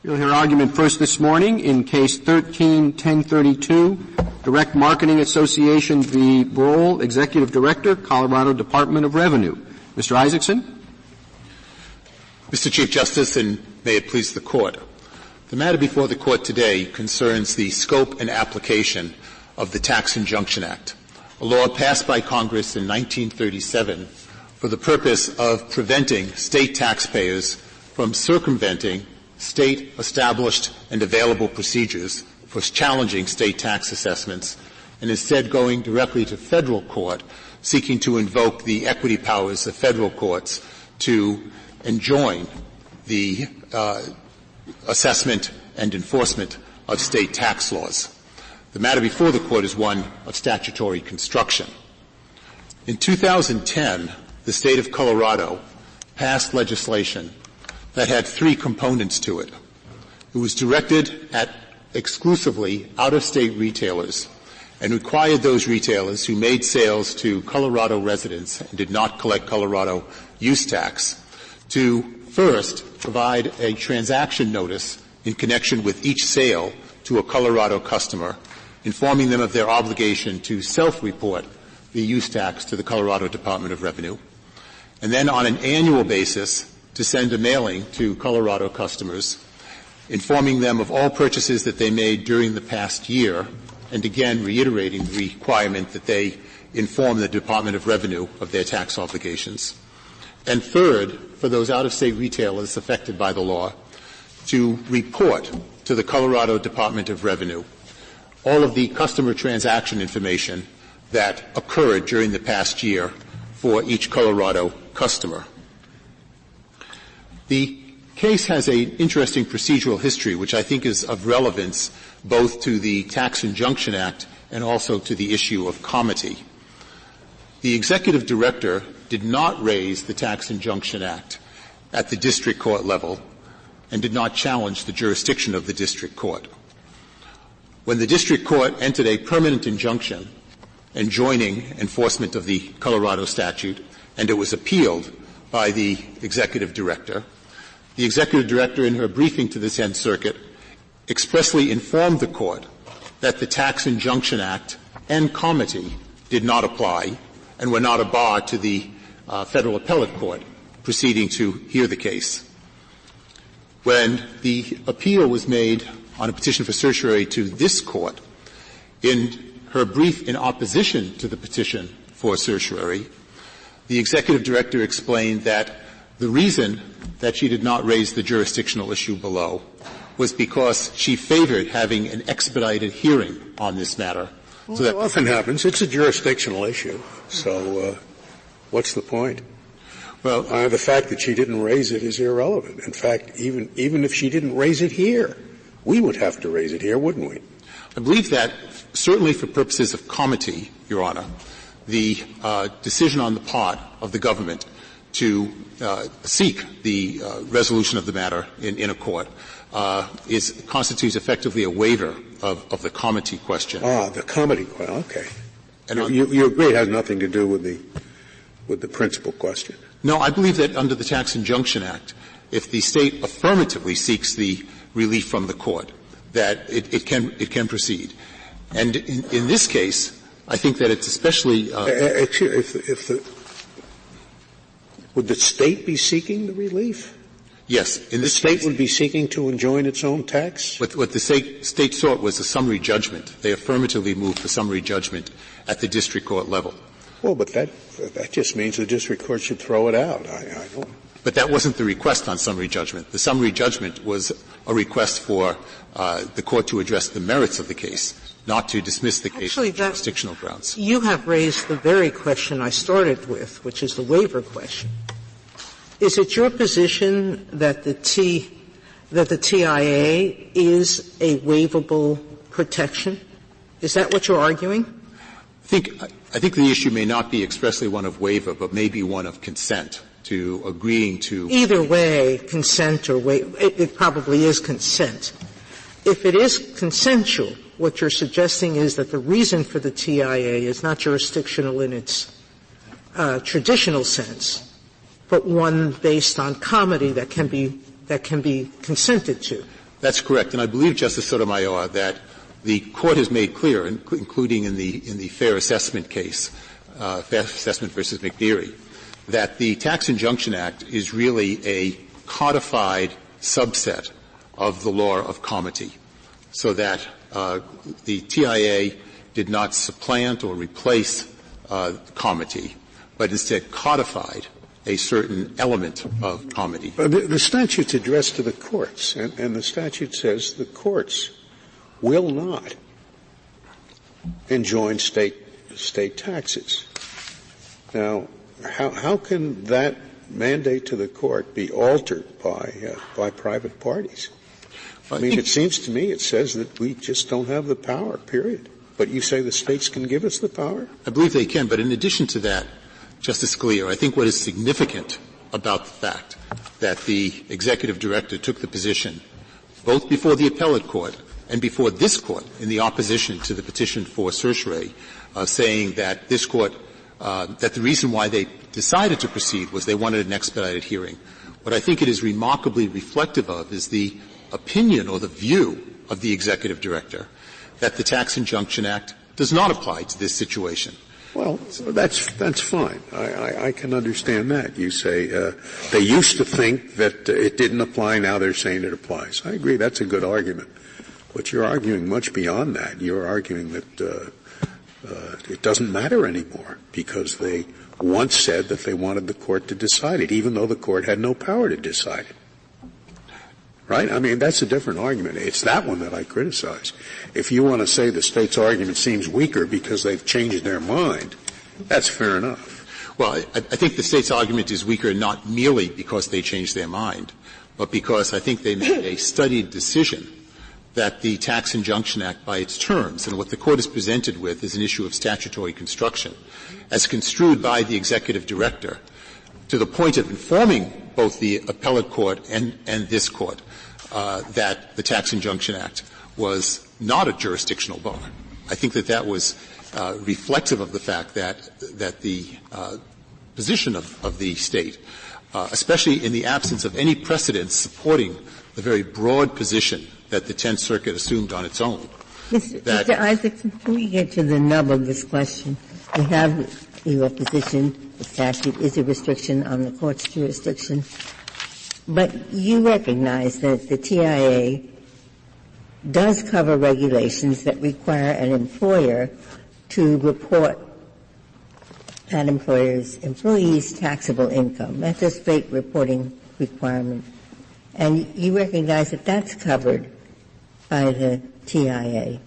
You'll hear argument first this morning in Case 13-1032, Direct Marketing Association v. Brohl, Executive Director, Colorado Department of Revenue. Mr. Isaacson. Mr. Chief Justice, and may it please the Court. The matter before the Court today concerns the scope and application of the Tax Injunction Act, a law passed by Congress in 1937 for the purpose of preventing state taxpayers from circumventing state-established and available procedures for challenging state tax assessments, and instead going directly to federal court, seeking to invoke the equity powers of federal courts to enjoin the assessment and enforcement of state tax laws. The matter before the Court is one of statutory construction. In 2010, the state of Colorado passed legislation that had three components to it. It was directed at exclusively out-of-state retailers and required those retailers who made sales to Colorado residents and did not collect Colorado use tax to first provide a transaction notice in connection with each sale to a Colorado customer, informing them of their obligation to self-report the use tax to the Colorado Department of Revenue, and then on an annual basis to send a mailing to Colorado customers, informing them of all purchases that they made during the past year, and again reiterating the requirement that they inform the Department of Revenue of their tax obligations. And third, for those out-of-state retailers affected by the law, to report to the Colorado Department of Revenue all of the customer transaction information that occurred during the past year for each Colorado customer. The case has an interesting procedural history, which I think is of relevance both to the Tax Injunction Act and also to the issue of comity. The executive director did not raise the Tax Injunction Act at the district court level and did not challenge the jurisdiction of the district court. When the district court entered a permanent injunction enjoining enforcement of the Colorado statute, and it was appealed by the executive director in her briefing to the Tenth Circuit expressly informed the Court that the Tax Injunction Act and comity did not apply and were not a bar to the federal appellate court proceeding to hear the case. When the appeal was made on a petition for certiorari to this Court, in her brief in opposition to the petition for certiorari, the executive director explained that the reason that she did not raise the jurisdictional issue below was because she favored having an expedited hearing on this matter. Well, so that often happens. It's a jurisdictional issue. So what's the point? Well, the fact that she didn't raise it is irrelevant. In fact, even if she didn't raise it here, we would have to raise it here, wouldn't we? I believe that certainly for purposes of comity, Your Honor, the decision on the part of the government to seek the resolution of the matter in a court constitutes effectively a waiver of the comity question. The comity question. Okay. And you agree it has nothing to do with the principal question? No, I believe that under the Tax Injunction Act, if the state affirmatively seeks the relief from the court, that it can proceed. And in this case, I think that it's especially would the state be seeking the relief? Yes. In this the state case, would be seeking to enjoin its own tax? What the state sought was a summary judgment. They affirmatively moved for summary judgment at the district court level. Well, but that just means the district court should throw it out. I don't. But that wasn't the request on summary judgment. The summary judgment was a request for the court to address the merits of the case, not to dismiss the case on jurisdictional grounds. You have raised the very question I started with, which is the waiver question. Is it your position that the TIA is a waivable protection? Is that what you're arguing? I think the issue may not be expressly one of waiver, but maybe one of consent to agreeing to. Either way, consent or waiver, it probably is consent. If it is consensual, what you're suggesting is that the reason for the TIA is not jurisdictional in its traditional sense, but one based on comity that can be consented to. That's correct. And I believe, Justice Sotomayor, that the Court has made clear, including in the Fair Assessment case, Fair Assessment versus McNeary, that the Tax Injunction Act is really a codified subset of the law of comity, so that the TIA did not supplant or replace comity, but instead codified a certain element of comity. The statute's addressed to the courts, and the statute says the courts will not enjoin state taxes. Now, how can that mandate to the court be altered by private parties? I mean, it seems to me it says that we just don't have the power, period. But you say the states can give us the power? I believe they can, but in addition to that, Justice Scalia, I think what is significant about the fact that the executive director took the position both before the appellate court and before this court in the opposition to the petition for certiorari, saying that this court, that the reason why they decided to proceed was they wanted an expedited hearing. What I think it is remarkably reflective of is the opinion or the view of the executive director that the Tax Injunction Act does not apply to this situation. Well, that's fine. I can understand that. You say they used to think that it didn't apply. Now they're saying it applies. I agree. That's a good argument. But you're arguing much beyond that. You're arguing that it doesn't matter anymore because they once said that they wanted the court to decide it, even though the court had no power to decide it. Right? I mean, that's a different argument. It's that one that I criticize. If you want to say the state's argument seems weaker because they've changed their mind, that's fair enough. Well, I think the state's argument is weaker not merely because they changed their mind, but because I think they made a studied decision that the Tax Injunction Act, by its terms, and what the Court is presented with is an issue of statutory construction, as construed by the executive director, to the point of informing both the appellate court and this court that the Tax Injunction Act was not a jurisdictional bar. I think that was reflective of the fact that the position of the state, especially in the absence of any precedent supporting the very broad position that the Tenth Circuit assumed on its own. Mr. Isaacson, before we get to the nub of this question, we have your position, the statute is a restriction on the court's jurisdiction, but you recognize that the TIA does cover regulations that require an employer to report that employees' taxable income. That's a state reporting requirement. And you recognize that that's covered by the TIA.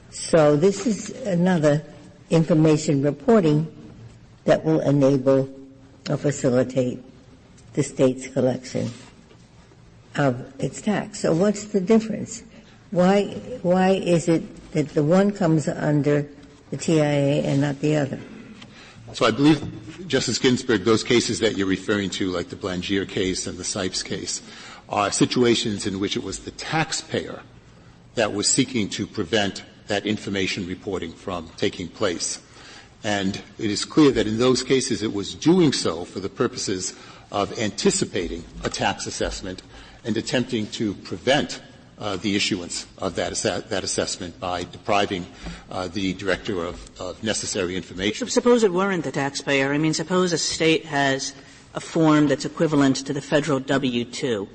So this is another information reporting that will enable or facilitate the state's collection of its tax. So what's the difference? Why is it that the one comes under the TIA and not the other? So I believe, Justice Ginsburg, those cases that you're referring to, like the Blangier case and the Sipes case, are situations in which it was the taxpayer that was seeking to prevent that information reporting from taking place. And it is clear that in those cases it was doing so for the purposes of anticipating a tax assessment and attempting to prevent the issuance of that assessment by depriving the director of necessary information. Suppose it weren't the taxpayer. I mean, suppose a state has a form that's equivalent to the federal W-2,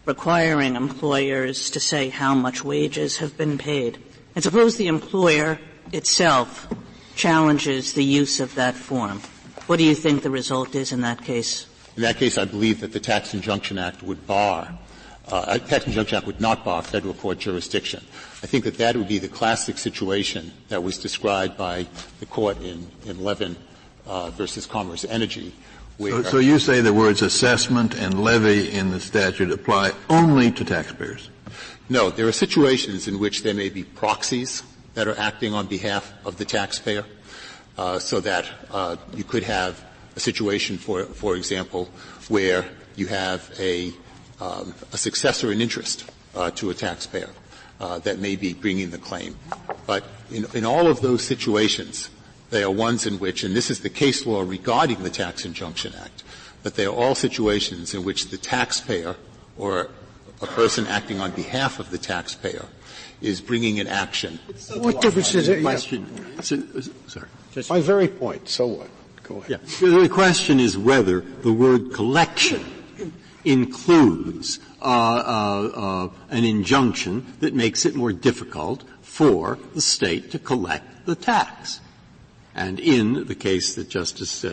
requiring employers to say how much wages have been paid. And suppose the employer itself challenges the use of that form. What do you think the result is in that case? In that case, I believe that the Tax Injunction Act would bar Tax Injunction Act would not bar federal court jurisdiction. I think that would be the classic situation that was described by the court in Levin versus Commerce Energy. So you say the words assessment and levy in the statute apply only to taxpayers? No. There are situations in which there may be proxies that are acting on behalf of the taxpayer, so that you could have a situation, for example, where you have a successor in interest to a taxpayer that may be bringing the claim. But in all of those situations, they are ones in which, and this is the case law regarding the Tax Injunction Act, that they are all situations in which the taxpayer or a person acting on behalf of the taxpayer is bringing an action. What difference is it? Question. Sorry. My very point. So what? Go ahead. Yeah. The question is whether the word collection includes an injunction that makes it more difficult for the state to collect the tax. And in the case that Justice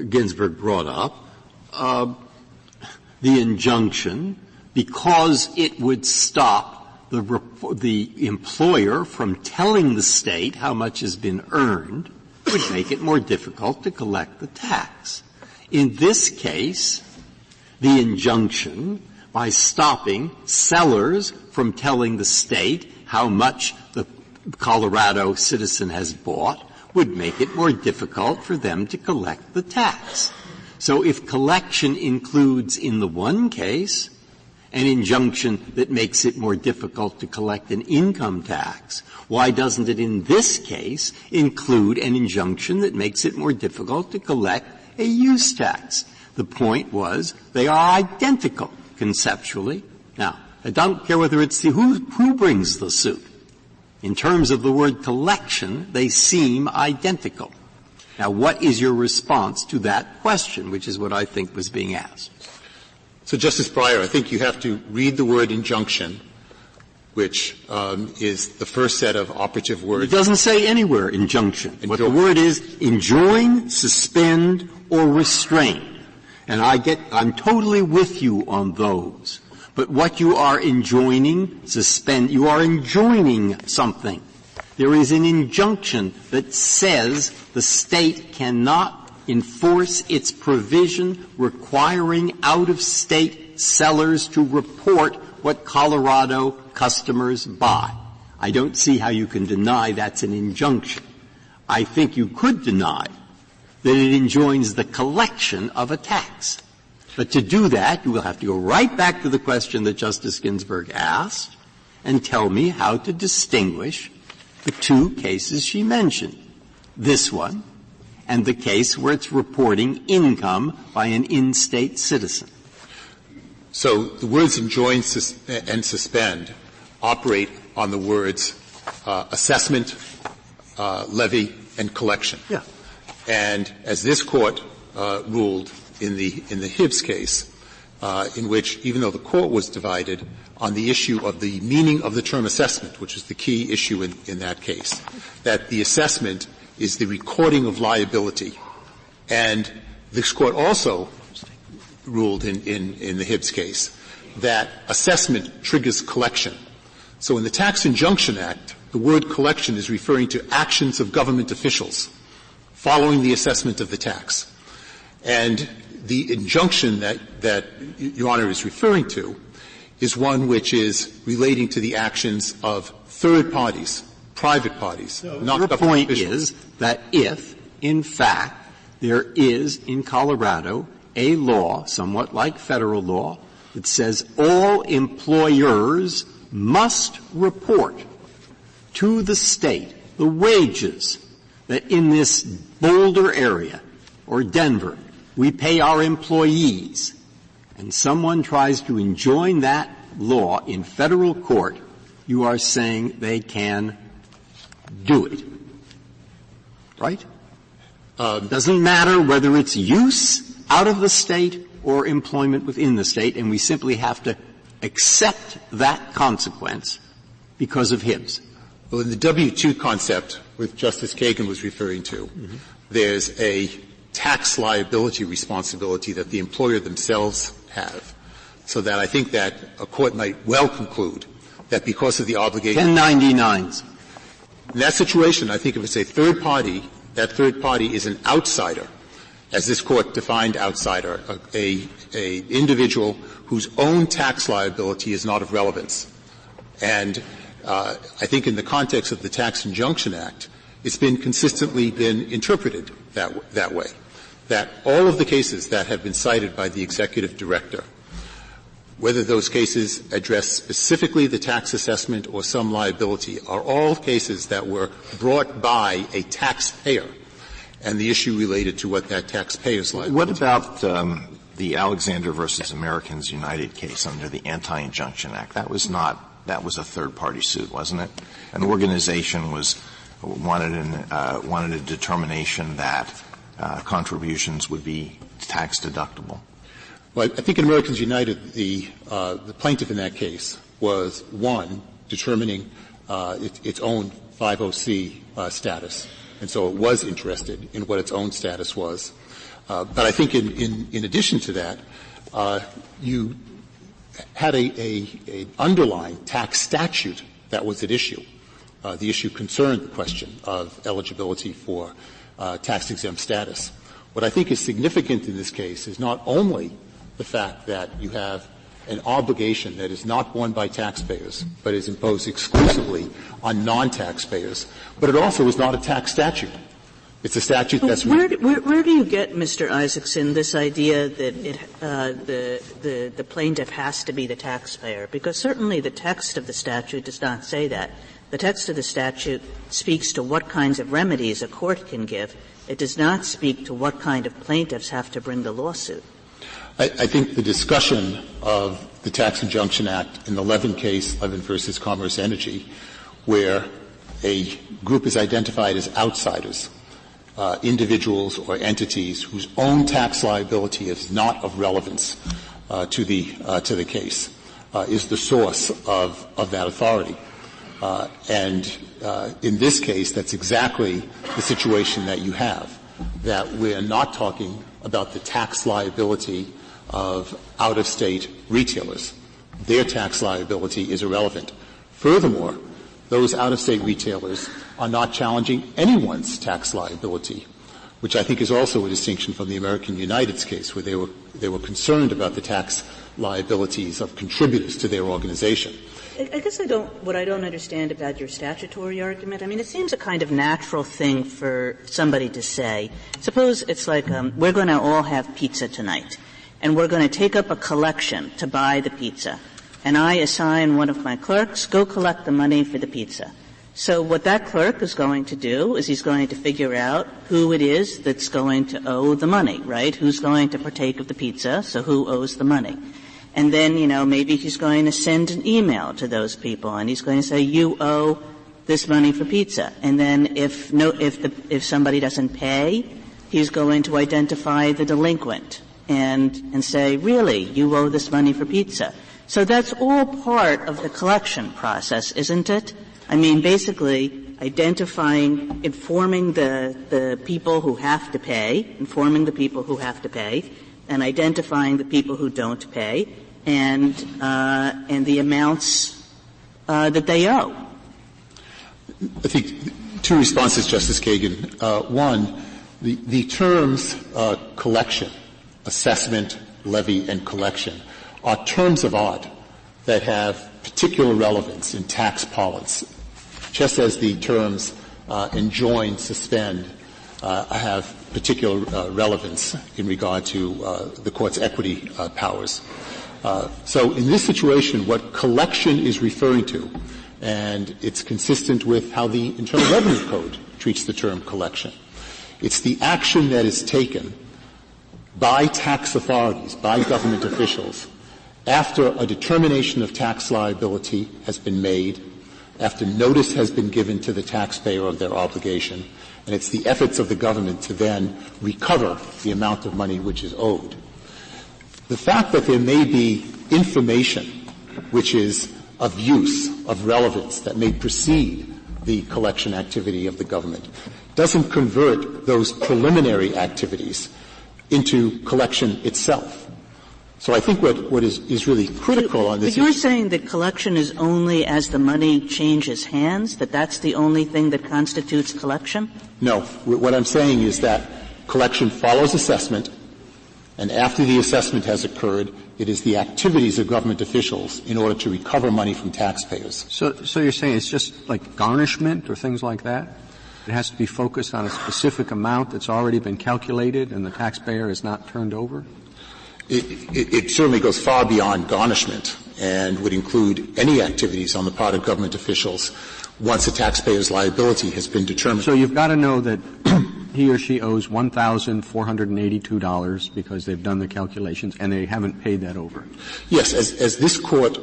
Ginsburg brought up, the injunction, because it would stop the employer from telling the state how much has been earned, would make it more difficult to collect the tax. In this case, the injunction, by stopping sellers from telling the state how much the Colorado citizen has bought, would make it more difficult for them to collect the tax. So if collection includes in the one case an injunction that makes it more difficult to collect an income tax, why doesn't it in this case include an injunction that makes it more difficult to collect a use tax? The point was they are identical conceptually. Now, I don't care whether it's who brings the suit. In terms of the word collection, they seem identical. Now, what is your response to that question, which is what I think was being asked? So, Justice Breyer, I think you have to read the word injunction, which is the first set of operative words. It doesn't say anywhere injunction. What the word is, enjoin, suspend, or restrain. And I'm totally with you on those. But what you are enjoining, you are enjoining something. There is an injunction that says the state cannot enforce its provision requiring out-of-state sellers to report what Colorado customers buy. I don't see how you can deny that's an injunction. I think you could deny that it enjoins the collection of a tax. But to do that, you will have to go right back to the question that Justice Ginsburg asked and tell me how to distinguish the two cases she mentioned, this one and the case where it's reporting income by an in-state citizen. So the words enjoin and suspend operate on the words assessment, levy, and collection. Yeah. And as this Court ruled in the Hibbs case, in which, even though the Court was divided on the issue of the meaning of the term assessment, which is the key issue in that case, that the assessment is the recording of liability. And this Court also ruled in the Hibbs case that assessment triggers collection. So in the Tax Injunction Act, the word collection is referring to actions of government officials following the assessment of the tax. And the injunction that Your Honor is referring to is one which is relating to the actions of third parties, private parties, not your government point officials. is that if, in fact, there is in Colorado a law, somewhat like federal law, that says all employers must report to the state the wages that in this Boulder area or Denver we pay our employees, and someone tries to enjoin that law in federal court, you are saying they can do it. Right? Doesn't matter whether it's use out of the state or employment within the state, and we simply have to accept that consequence because of Hibbs. Well, in the W-2 concept, which Justice Kagan was referring to, there's a tax liability responsibility that the employer themselves have. So that I think that a court might well conclude that because of the obligation 1099s. In that situation, I think if it's a third party, that third party is an outsider, as this Court defined outsider, a individual whose own tax liability is not of relevance. And I think in the context of the Tax Injunction Act, it's been consistently been interpreted that way, that all of the cases that have been cited by the executive director, whether those cases address specifically the tax assessment or some liability, are all cases that were brought by a taxpayer, and the issue related to what that taxpayer's liability. What about the Alexander versus Americans United case under the Anti-Injunction Act. That was a third-party suit, wasn't it? An organization wanted a determination that contributions would be tax deductible. Well, I think in Americans United, the plaintiff in that case was, one, determining its own 50C status, and so it was interested in what its own status was. But I think in addition to that, you had a underlying tax statute that was at issue. The issue concerned the question of eligibility for tax-exempt status. What I think is significant in this case is not only the fact that you have an obligation that is not borne by taxpayers, but is imposed exclusively on non-taxpayers, but it also is not a tax statute. It's a statute that's where do you get, Mr. Isaacson, this idea that the plaintiff has to be the taxpayer? Because certainly the text of the statute does not say that. The text of the statute speaks to what kinds of remedies a court can give. It does not speak to what kind of plaintiffs have to bring the lawsuit. I think the discussion of the Tax Injunction Act in the Levin case, Levin versus Commerce Energy, where a group is identified as outsiders, individuals or entities whose own tax liability is not of relevance to the case, is the source of that authority. And in this case, that's exactly the situation that you have, that we're not talking about the tax liability of out-of-state retailers. Their tax liability is irrelevant. Furthermore, those out-of-state retailers are not challenging anyone's tax liability, which I think is also a distinction from the American United's case, where they were concerned about the tax liabilities of contributors to their organization. I guess what I don't understand about your statutory argument, I mean, it seems a kind of natural thing for somebody to say. Suppose it's like, we're going to all have pizza tonight, and we're going to take up a collection to buy the pizza. And I assign one of my clerks, go collect the money for the pizza. So what that clerk is going to do is he's going to figure out who it is that's going to owe the money, right? Who's going to partake of the pizza, so who owes the money. And then, maybe he's going to send an email to those people, and he's going to say, you owe this money for pizza. And then if somebody doesn't pay, he's going to identify the delinquent and say, really, you owe this money for pizza. So that's all part of the collection process, isn't it? I mean, basically informing the people who have to pay, and identifying the people who don't pay, and the amounts that they owe. I think two responses, Justice Kagan. One, the terms collection, assessment, levy, and collection are terms of art that have particular relevance in tax parlance, just as the terms enjoin, suspend have particular relevance in regard to the court's equity powers. So in this situation, what collection is referring to, and it's consistent with how the Internal Revenue Code treats the term collection, it's the action that is taken by tax authorities, by government officials, after a determination of tax liability has been made, after notice has been given to the taxpayer of their obligation, and it's the efforts of the government to then recover the amount of money which is owed. The fact that there may be information which is of use, of relevance, that may precede the collection activity of the government doesn't convert those preliminary activities into collection itself. So I think what is really critical on this But you're saying that collection is only as the money changes hands, that's the only thing that constitutes collection? No. What I'm saying is that collection follows assessment, and after the assessment has occurred, it is the activities of government officials in order to recover money from taxpayers. So you're saying it's just like garnishment or things like that? It has to be focused on a specific amount that's already been calculated and the taxpayer is not turned over? It certainly goes far beyond garnishment and would include any activities on the part of government officials once a taxpayer's liability has been determined. So you've got to know that he or she owes $1,482 because they've done the calculations and they haven't paid that over. Yes, as this court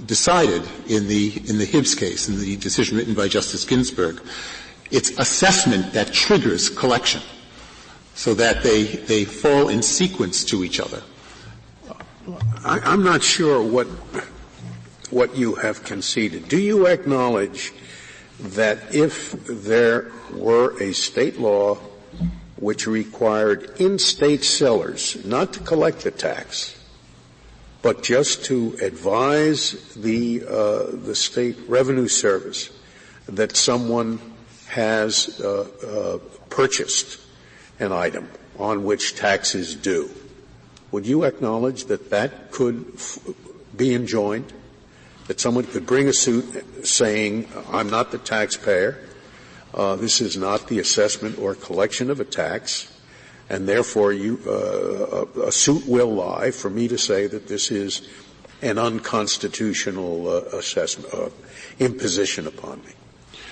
decided in the Hibbs case, in the decision written by Justice Ginsburg, it's assessment that triggers collection, so that they fall in sequence to each other. I'm not sure what you have conceded. Do you acknowledge that if there were a state law which required in-state sellers not to collect the tax, but just to advise the state revenue service that someone has purchased an item on which tax is due, would you acknowledge that that could be enjoined? That someone could bring a suit saying, I'm not the taxpayer, this is not the assessment or collection of a tax, and therefore a suit will lie for me to say that this is an unconstitutional assessment, imposition upon me.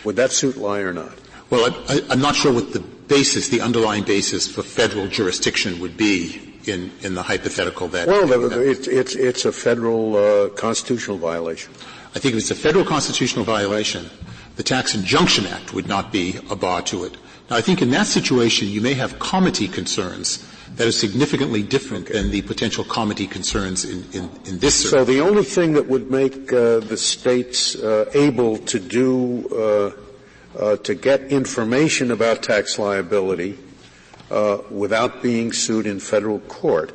Would that suit lie or not? Well, I'm not sure what the underlying basis for federal jurisdiction would be in the hypothetical that. Well, it's a federal constitutional violation. I think if it's a federal constitutional violation, the Tax Injunction Act would not be a bar to it. Now, I think in that situation, you may have comity concerns that are significantly different than the potential comity concerns in this circuit. So the only thing that would make the states able to do to get information about tax liability without being sued in federal court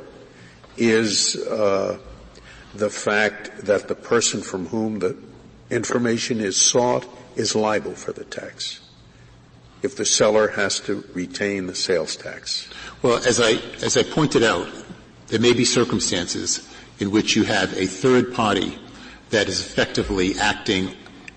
is the fact that the person from whom the information is sought is liable for the tax, if the seller has to retain the sales tax. Well, as I pointed out, there may be circumstances in which you have a third party that is effectively acting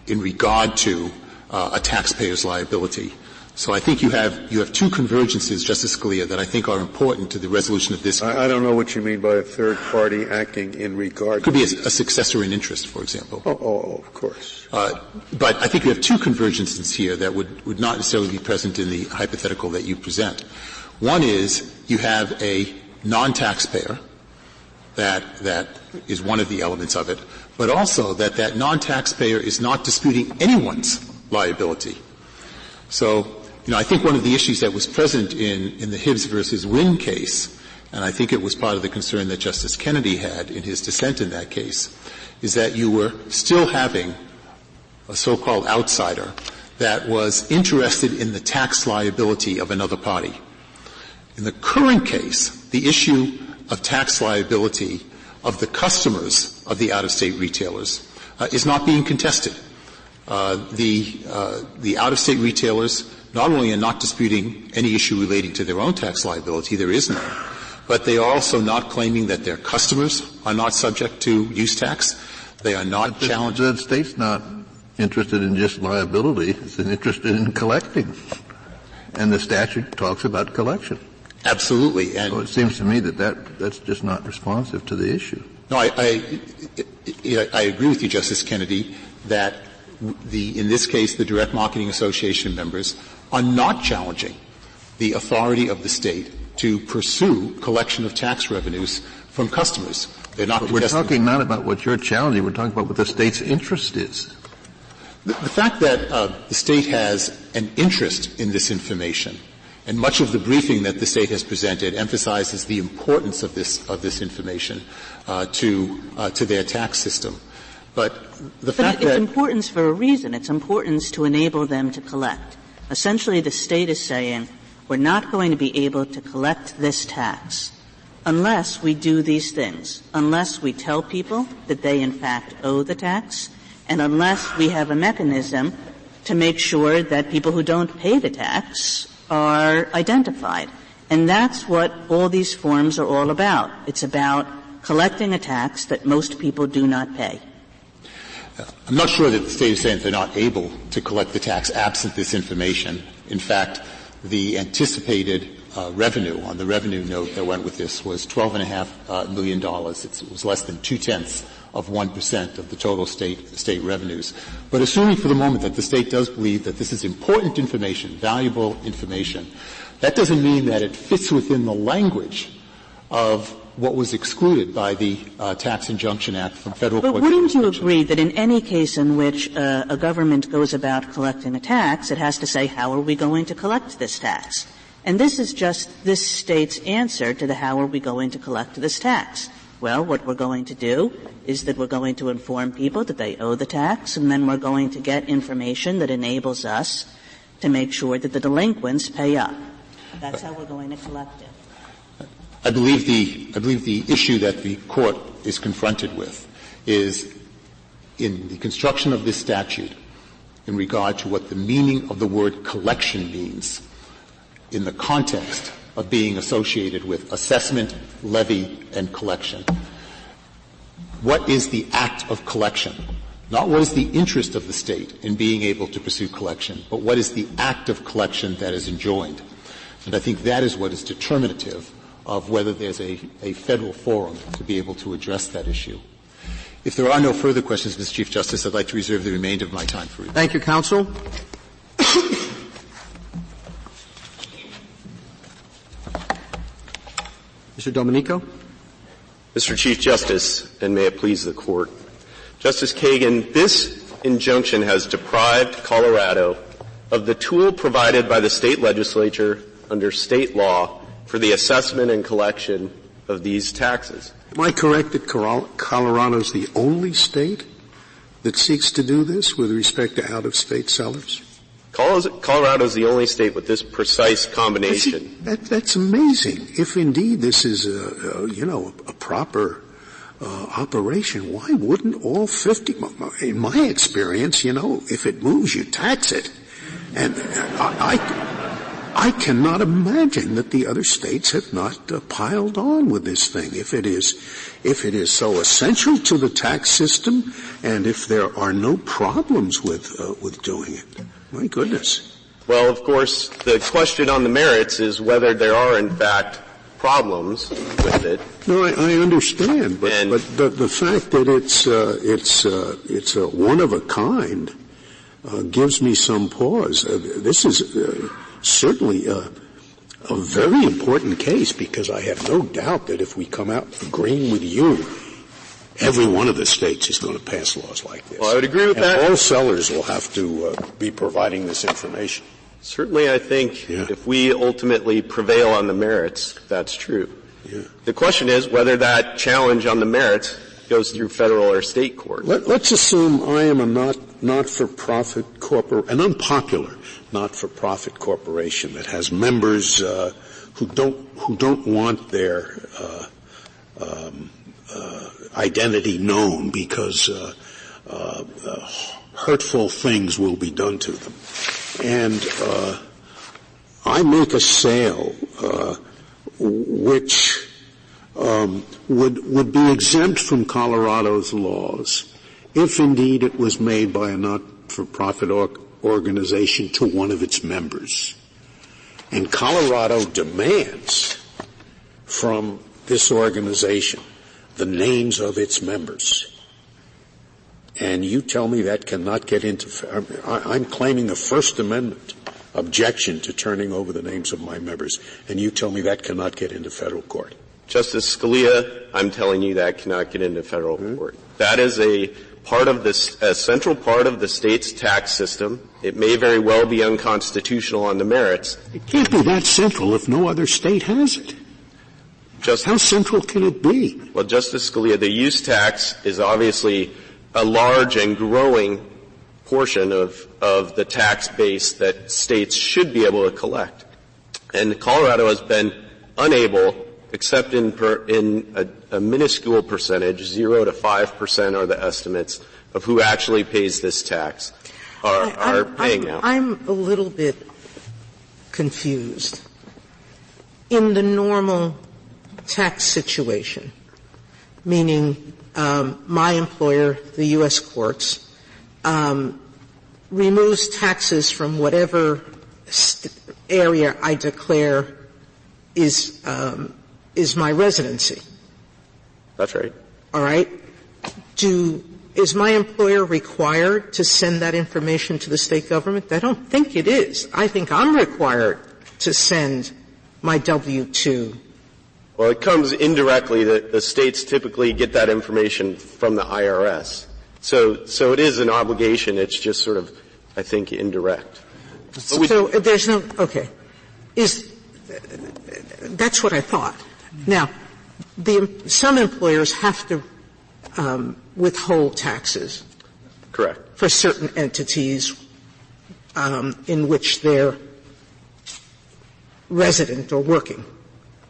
in regard to a taxpayer's liability. So I think you have two convergences, Justice Scalia, that I think are important to the resolution of this. I don't know what you mean by a third party acting in regard. It could be a successor in interest, for example. Oh, of course. But I think you have two convergences here that would not necessarily be present in the hypothetical that you present. One is you have a non-taxpayer that is one of the elements of it, but also that non-taxpayer is not disputing anyone's liability. So, I think one of the issues that was present in the Hibbs versus Wynn case, and I think it was part of the concern that Justice Kennedy had in his dissent in that case, is that you were still having a so-called outsider that was interested in the tax liability of another party. In the current case, the issue of tax liability of the customers of the out-of-state retailers is not being contested. The out-of-state retailers not only are not disputing any issue relating to their own tax liability, there is none, but they are also not claiming that their customers are not subject to use tax. They are not challenging. The state's not interested in just liability. It's interested in collecting. And the statute talks about collection. Absolutely. And so it seems to me that's just not responsive to the issue. No, I agree with you, Justice Kennedy, that in this case, the Direct Marketing Association members are not challenging the authority of the state to pursue collection of tax revenues from customers. They're not. But we're talking not about what you're challenging. We're talking about what the state's interest is. The fact that the state has an interest in this information, and much of the briefing that the state has presented emphasizes the importance of this information to their tax system. But the fact it's that importance for a reason. It's importance to enable them to collect. Essentially, the state is saying we're not going to be able to collect this tax unless we do these things, unless we tell people that they in fact owe the tax, and unless we have a mechanism to make sure that people who don't pay the tax are identified. And that's what all these forms are all about. It's about collecting a tax that most people do not pay. I'm not sure that the state is saying they're not able to collect the tax absent this information. In fact, the anticipated revenue on the revenue note that went with this was $12.5 million. It was less than 2/10 of 1% of the total state revenues. But assuming for the moment that the state does believe that this is important information, valuable information, that doesn't mean that it fits within the language of what was excluded by the Tax Injunction Act from federal court. But wouldn't you agree that in any case in which a government goes about collecting a tax, it has to say, how are we going to collect this tax? And this is just this state's answer to the how are we going to collect this tax. Well, what we're going to do is that we're going to inform people that they owe the tax, and then we're going to get information that enables us to make sure that the delinquents pay up. That's how we're going to collect it. I believe the issue that the court is confronted with is in the construction of this statute in regard to what the meaning of the word collection means in the context of being associated with assessment, levy, and collection. What is the act of collection? Not what is the interest of the state in being able to pursue collection, but what is the act of collection that is enjoined. And I think that is what is determinative of whether there's a federal forum to be able to address that issue. If there are no further questions, Mr. Chief Justice, I'd like to reserve the remainder of my time for review. Thank you, counsel. Mr. Domenico. Mr. Chief Justice, and may it please the Court. Justice Kagan, this injunction has deprived Colorado of the tool provided by the state legislature under state law for the assessment and collection of these taxes. Am I correct that Colorado is the only state that seeks to do this with respect to out-of-state sellers? Colorado is the only state with this precise combination. That's amazing. If indeed this is a proper operation, why wouldn't all 50? In my experience, if it moves, you tax it, and I cannot imagine that the other states have not piled on with this thing. If it is so essential to the tax system, and if there are no problems with doing it. My goodness. Well, of course, the question on the merits is whether there are, in fact, problems with it. No, I understand, but the fact that it's a one of a kind gives me some pause. This is certainly a very important case, because I have no doubt that if we come out agreeing with you, every one of the states is going to pass laws like this. Well, I would agree with that. All sellers will have to be providing this information. Certainly, I think if we ultimately prevail on the merits, that's true. Yeah. The question is whether that challenge on the merits goes through federal or state court. Let's assume I am a not-for-profit an unpopular not-for-profit corporation that has members who don't want their identity known because hurtful things will be done to them. And I make a sale which would be exempt from Colorado's laws if indeed it was made by a not-for-profit organization to one of its members. And Colorado demands from this organization the names of its members. And you tell me that cannot get into — I'm claiming a First Amendment objection to turning over the names of my members, and you tell me that cannot get into federal court. Justice Scalia, I'm telling you that cannot get into federal court. That is a central part of the state's tax system. It may very well be unconstitutional on the merits. It can't be that central if no other state has it. How central can it be? Well, Justice Scalia, the use tax is obviously a large and growing portion of the tax base that states should be able to collect. And Colorado has been unable, except in a minuscule percentage, 0 to 5% are the estimates of who actually pays this tax, are paying now. I'm a little bit confused. In the normal tax situation, meaning my employer, the U.S. courts, removes taxes from whatever area I declare is my residency. That's right. All right? is my employer required to send that information to the state government? I don't think it is. I think I'm required to send my W-2. Well, it comes indirectly. The states typically get that information from the IRS. So it is an obligation. It's just sort of, I think, indirect. So there's no, okay. That's what I thought. Now, some employers have to withhold taxes. Correct. For certain entities in which they're resident or working.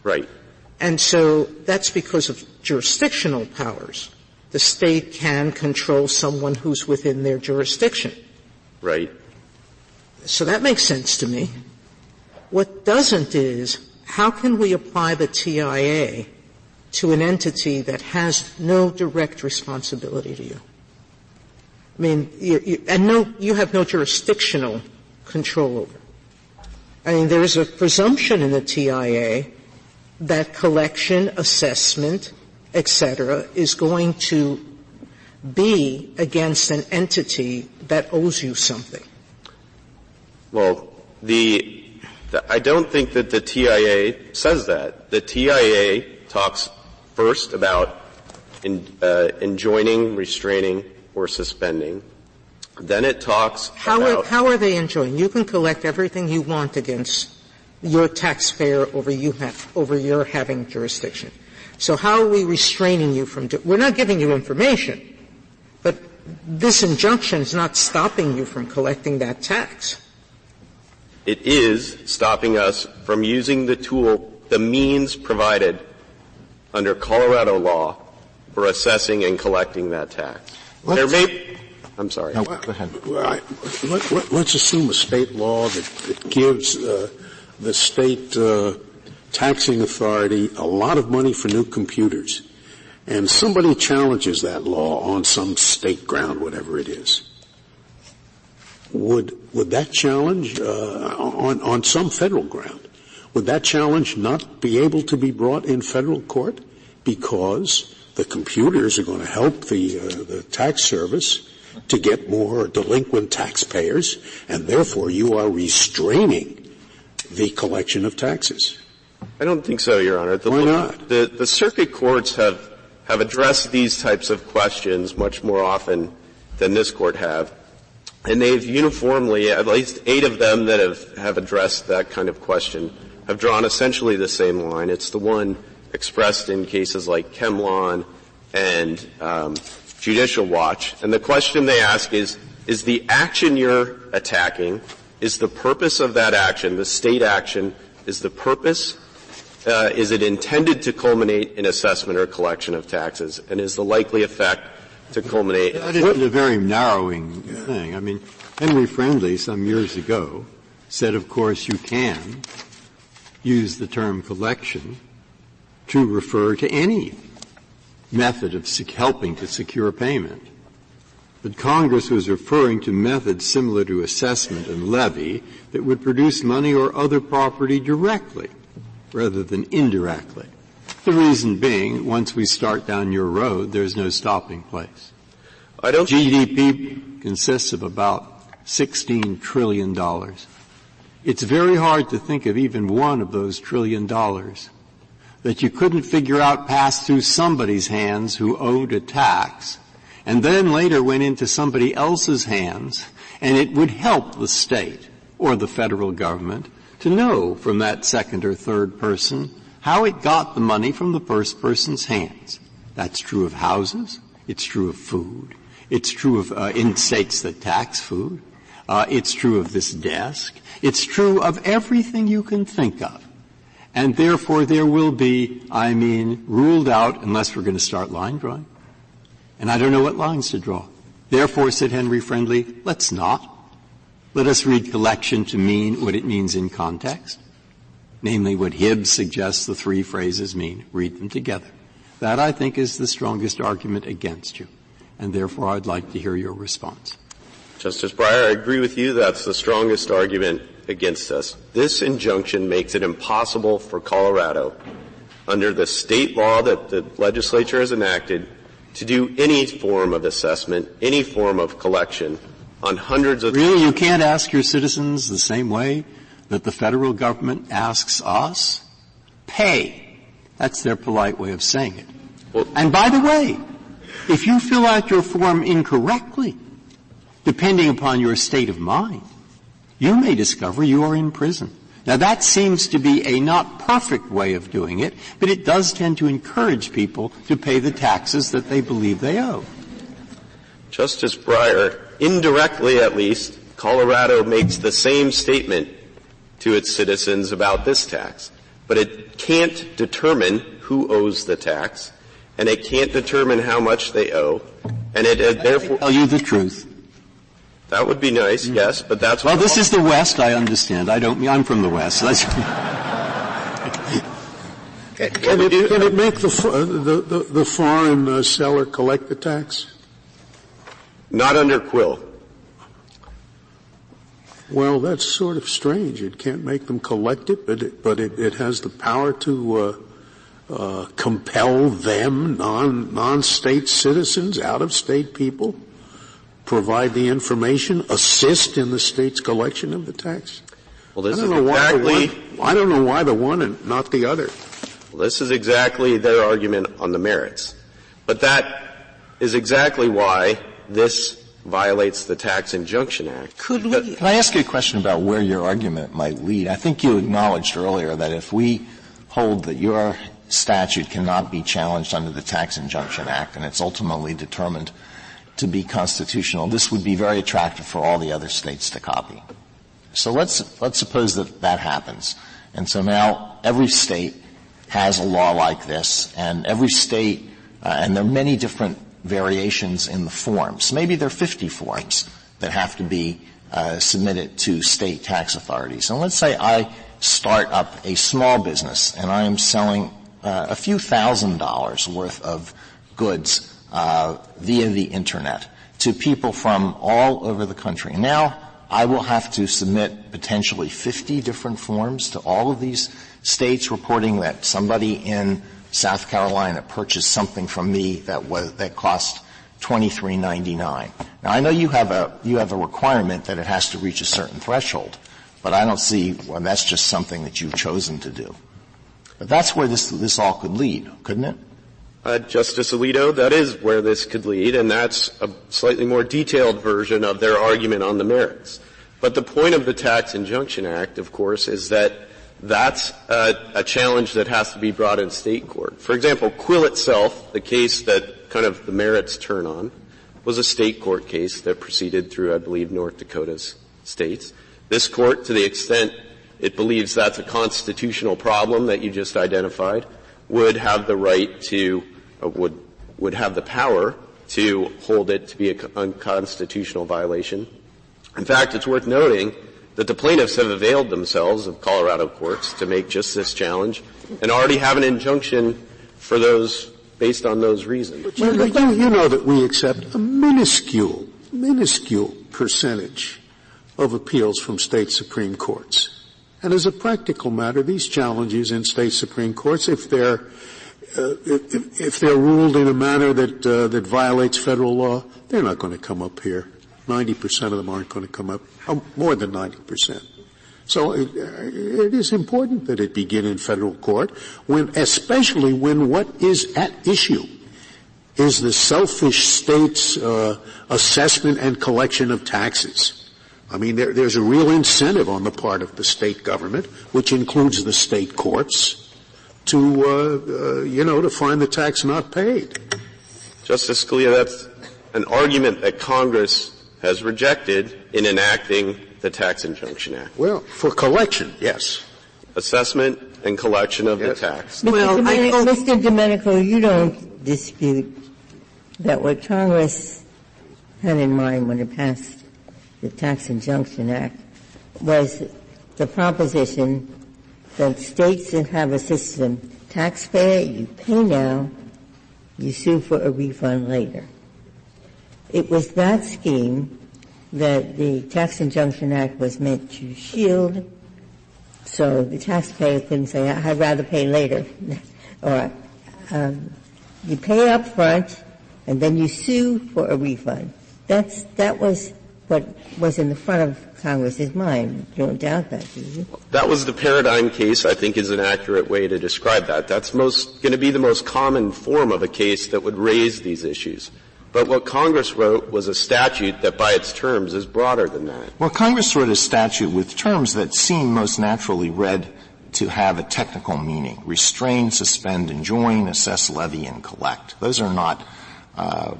Right. And so that's because of jurisdictional powers. The state can control someone who's within their jurisdiction. Right. So that makes sense to me. What doesn't is, how can we apply the TIA to an entity that has no direct responsibility to you? I mean, you have no jurisdictional control over. I mean, there is a presumption in the TIA that collection, assessment, et cetera, is going to be against an entity that owes you something. Well, I don't think that the TIA says that. The TIA talks first about enjoining, restraining, or suspending. Then it talks about how are they enjoining? You can collect everything you want against your taxpayer over your having jurisdiction. So how are we restraining you from we're not giving you information, but this injunction is not stopping you from collecting that tax. It is stopping us from using the tool, the means provided under Colorado law for assessing and collecting that tax. I'm sorry. No, go ahead. Let's assume a state law that gives the state taxing authority a lot of money for new computers, and somebody challenges that law on some state ground, whatever it is. Would that challenge on some federal ground? Would that challenge not be able to be brought in federal court because the computers are going to help the tax service to get more delinquent taxpayers, and therefore you are restraining the collection of taxes? I don't think so, Your Honor. Why not? The circuit courts have addressed these types of questions much more often than this court have. And they've uniformly, at least 8 of them that have addressed that kind of question, have drawn essentially the same line. It's the one expressed in cases like Chemlon and Judicial Watch. And the question they ask is the action you're attacking, is the purpose of that action, the state action, is the purpose, is it intended to culminate in assessment or collection of taxes, and is the likely effect to culminate? That is a very narrowing thing. I mean, Henry Friendly some years ago said, of course, you can use the term collection to refer to any method of helping to secure payment. But Congress was referring to methods similar to assessment and levy that would produce money or other property directly rather than indirectly. The reason being, once we start down your road, there's no stopping place. GDP consists of about $16 trillion. It's very hard to think of even one of those $1 trillion that you couldn't figure out passed through somebody's hands who owed a tax and then later went into somebody else's hands, and it would help the state or the federal government to know from that second or third person how it got the money from the first person's hands. That's true of houses. It's true of food. It's true of in states that tax food. It's true of this desk. It's true of everything you can think of. And therefore there will be, ruled out, unless we're going to start line drawing. And I don't know what lines to draw. Therefore, said Henry Friendly, let's not. Let us read collection to mean what it means in context, namely what Hibbs suggests the 3 phrases mean. Read them together. That, I think, is the strongest argument against you. And therefore, I'd like to hear your response. Justice Breyer, I agree with you. That's the strongest argument against us. This injunction makes it impossible for Colorado, under the state law that the legislature has enacted, to do any form of assessment, any form of collection on hundreds of... Really? You can't ask your citizens the same way that the federal government asks us? Pay. That's their polite way of saying it. Well, and by the way, if you fill out your form incorrectly, depending upon your state of mind, you may discover you are in prison. Now, that seems to be a not perfect way of doing it, but it does tend to encourage people to pay the taxes that they believe they owe. Justice Breyer, indirectly at least, Colorado makes the same statement to its citizens about this tax, but it can't determine who owes the tax, and it can't determine how much they owe, and it therefore... Tell you the truth. That would be nice, yes, but that's... Well, this is the West, I understand. I'm from the West. Can it make the foreign seller collect the tax? Not under Quill. Well, that's sort of strange. It can't make them collect it, but it has the power to compel them, non-state citizens, out-of-state people, provide the information, assist in the state's collection of the tax. Well, this I is don't know why the one and not the other. Well, this is exactly their argument on the merits. But that is exactly why this violates the Tax Injunction Act. Can I ask you a question about where your argument might lead? I think you acknowledged earlier that if we hold that your statute cannot be challenged under the Tax Injunction Act and it's ultimately determined to be constitutional, this would be very attractive for all the other states to copy. So let's suppose that happens. And so now every state has a law like this, and every state, and there are many different variations in the forms. Maybe there are 50 forms that have to be submitted to state tax authorities. And let's say I start up a small business and I am selling a few $1,000s worth of goods via the Internet to people from all over the country. Now I will have to submit potentially 50 different forms to all of these states reporting that somebody in South Carolina purchased something from me that cost $23.99. Now I know you have a requirement that it has to reach a certain threshold, but I don't see that's just something that you've chosen to do. But that's where this all could lead, couldn't it? Justice Alito, that is where this could lead, and that's a slightly more detailed version of their argument on the merits. But the point of the Tax Injunction Act, of course, is that that's a challenge that has to be brought in state court. For example, Quill itself, the case that kind of the merits turn on, was a state court case that proceeded through, I believe, North Dakota's states. This court, to the extent it believes that's a constitutional problem that you just identified, would have the right to would have the power to hold it to be a unconstitutional violation. In fact, it's worth noting that the plaintiffs have availed themselves of Colorado courts to make just this challenge and already have an injunction for those based on those reasons. But you know that we accept a minuscule percentage of appeals from state Supreme Courts. And as a practical matter, these challenges in state Supreme Courts, if they're ruled in a manner that violates federal law, they're not going to come up here. 90% of them aren't going to come up, more than 90%. So it is important that it begin in federal court, especially when what is at issue is the selfish state's assessment and collection of taxes. I mean, there's a real incentive on the part of the state government, which includes the state courts, to find the tax not paid. Justice Scalia, that's an argument that Congress has rejected in enacting the Tax Injunction Act. Well, for collection, yes. Assessment and collection of the tax. Mr. Domenico, you don't dispute that what Congress had in mind when it passed the Tax Injunction Act was the proposition that states that have a system, taxpayer, you pay now, you sue for a refund later. It was that scheme that the Tax Injunction Act was meant to shield, so the taxpayer couldn't say, I'd rather pay later. Or you pay up front, and then you sue for a refund. That was what was in the front of Congress's mind. You don't doubt that, do you? That was the paradigm case, I think, is an accurate way to describe that. That's going to be the most common form of a case that would raise these issues. But what Congress wrote was a statute that by its terms is broader than that. Well, Congress wrote a statute with terms that seem most naturally read to have a technical meaning. Restrain, suspend, enjoin, assess, levy, and collect. Those are not the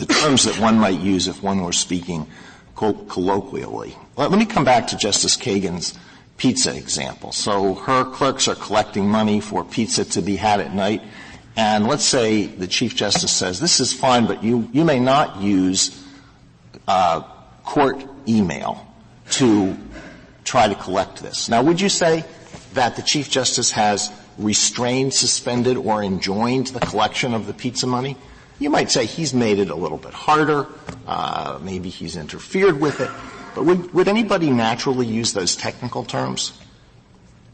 terms that one might use if one were speaking colloquially. Let me come back to Justice Kagan's pizza example. So her clerks are collecting money for pizza to be had at night. And let's say the Chief Justice says, this is fine, but you may not use court email to try to collect this. Now, would you say that the Chief Justice has restrained, suspended, or enjoined the collection of the pizza money? You might say he's made it a little bit harder, maybe he's interfered with it, but would anybody naturally use those technical terms?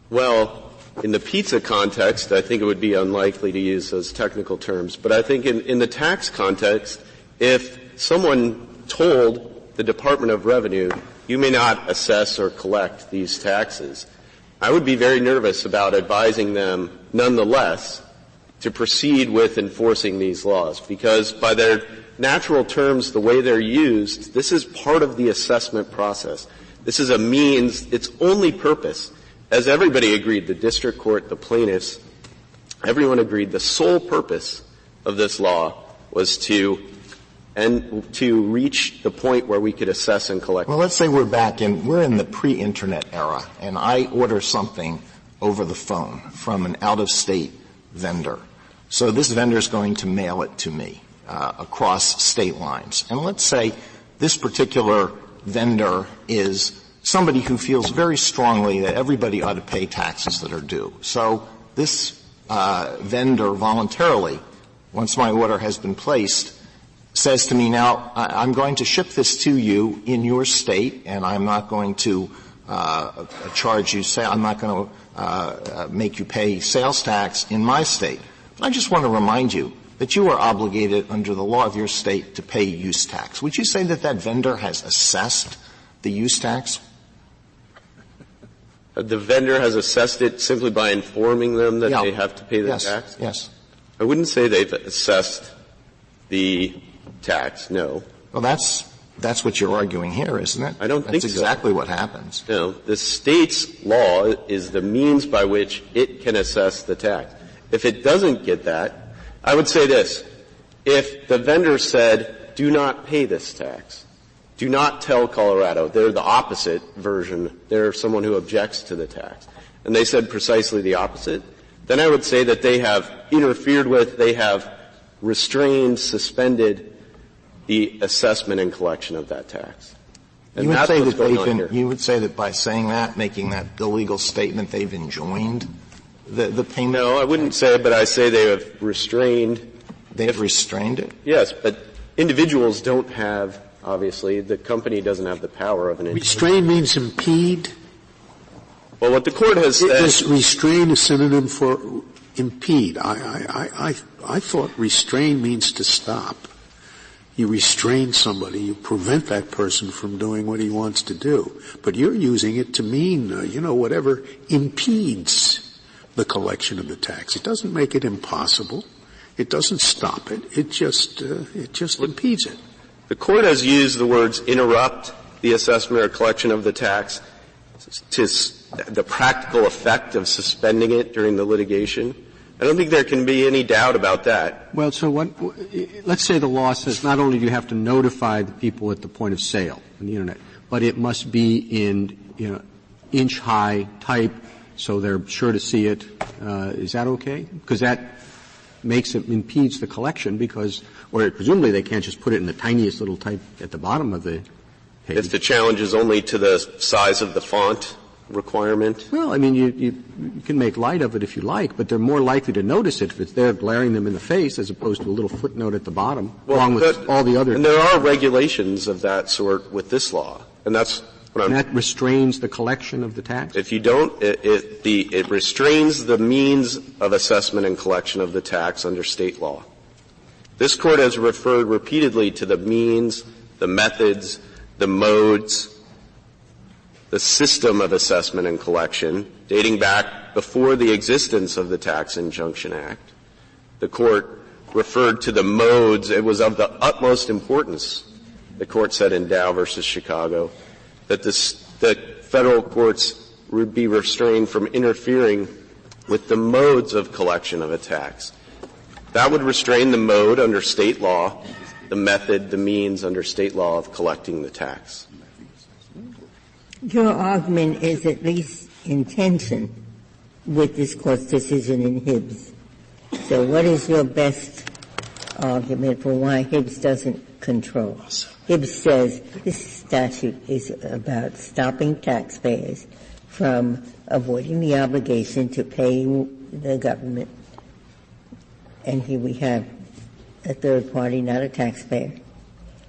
Well, in the pizza context, I think it would be unlikely to use those technical terms. But I think in the tax context, if someone told the Department of Revenue, you may not assess or collect these taxes, I would be very nervous about advising them, nonetheless, to proceed with enforcing these laws. Because by their natural terms, the way they're used, this is part of the assessment process. This is a means, its only purpose. As everybody agreed, the district court, the plaintiffs, everyone agreed the sole purpose of this law was to reach the point where we could assess and collect. Well, let's say we're in the pre-internet era, and I order something over the phone from an out-of-state vendor. So this vendor is going to mail it to me across state lines. And let's say this particular vendor is somebody who feels very strongly that everybody ought to pay taxes that are due. So this vendor voluntarily, once my order has been placed, says to me, now, I'm going to ship this to you in your state, and I'm not going to charge you I'm not going to make you pay sales tax in my state. But I just want to remind you that you are obligated under the law of your state to pay use tax. Would you say that that vendor has assessed the use tax? The vendor has assessed it simply by informing them that they have to pay the tax? Yes. I wouldn't say they've assessed the tax, no. Well, that's what you're arguing here, isn't it? I don't think so. That's exactly what happens. No. The state's law is the means by which it can assess the tax. If it doesn't get that, I would say this. If the vendor said, do not pay this tax, do not tell Colorado, they're the opposite version, they're someone who objects to the tax, and they said precisely the opposite, then I would say that they have interfered with, they have restrained, suspended the assessment and collection of that tax. And you would say that by saying that, making that illegal statement, they've enjoined the payment? No, I wouldn't say it, but I say they have restrained. They have restrained it? Yes, but individuals don't have, obviously, the company doesn't have the power of an individual. Restrain means impede? Well, what the court has said. Is restrain a synonym for impede? I thought restrain means to stop. You restrain somebody, you prevent that person from doing what he wants to do. But you're using it to mean, whatever impedes the collection of the tax. It doesn't make it impossible. It doesn't stop it. It just impedes it. The court has used the words interrupt the assessment or collection of the tax to the practical effect of suspending it during the litigation. I don't think there can be any doubt about that. Well, so let's say the law says not only do you have to notify the people at the point of sale on the Internet, but it must be in, inch-high type so they're sure to see it. Is that okay? Because that impedes the collection or presumably they can't just put it in the tiniest little type at the bottom of the page. If the challenge is only to the size of the font requirement? Well, I mean, you can make light of it if you like, but they're more likely to notice it if it's there glaring them in the face as opposed to a little footnote at the bottom, along with all the other. And there are regulations of that sort with this law, and that's what and that restrains the collection of the tax? If you don't, it restrains the means of assessment and collection of the tax under state law. This Court has referred repeatedly to the means, the methods, the modes, the system of assessment and collection, dating back before the existence of the Tax Injunction Act. The Court referred to the modes. It was of the utmost importance, the Court said in Dow versus Chicago, that federal courts would be restrained from interfering with the modes of collection of a tax. That would restrain the mode under state law, the method, the means under state law of collecting the tax. Your argument is at least in tension with this Court's decision in Hibbs. So what is your best argument for why Hibbs doesn't control? Hibbs says this statute is about stopping taxpayers from avoiding the obligation to pay the government. And here we have a third party, not a taxpayer.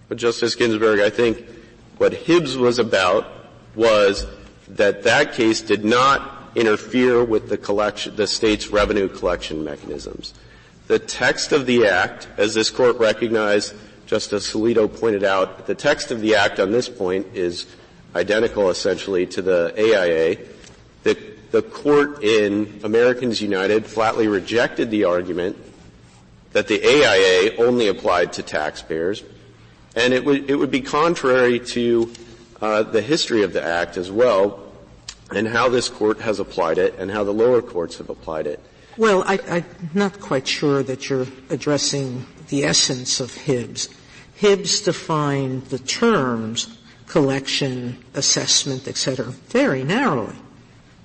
But Justice Ginsburg, I think what Hibbs was about was that case did not interfere with the state's revenue collection mechanisms. The text of the Act, as this Court recognized, Justice Alito pointed out, the text of the Act on this point is identical essentially to the AIA. The Court in Americans United flatly rejected the argument that the AIA only applied to taxpayers, and it would be contrary to the history of the Act as well, and how this Court has applied it and how the lower courts have applied it. Well, I'm not quite sure that you're addressing the essence of Hibbs. Hibbs defined the terms collection, assessment, et cetera, very narrowly,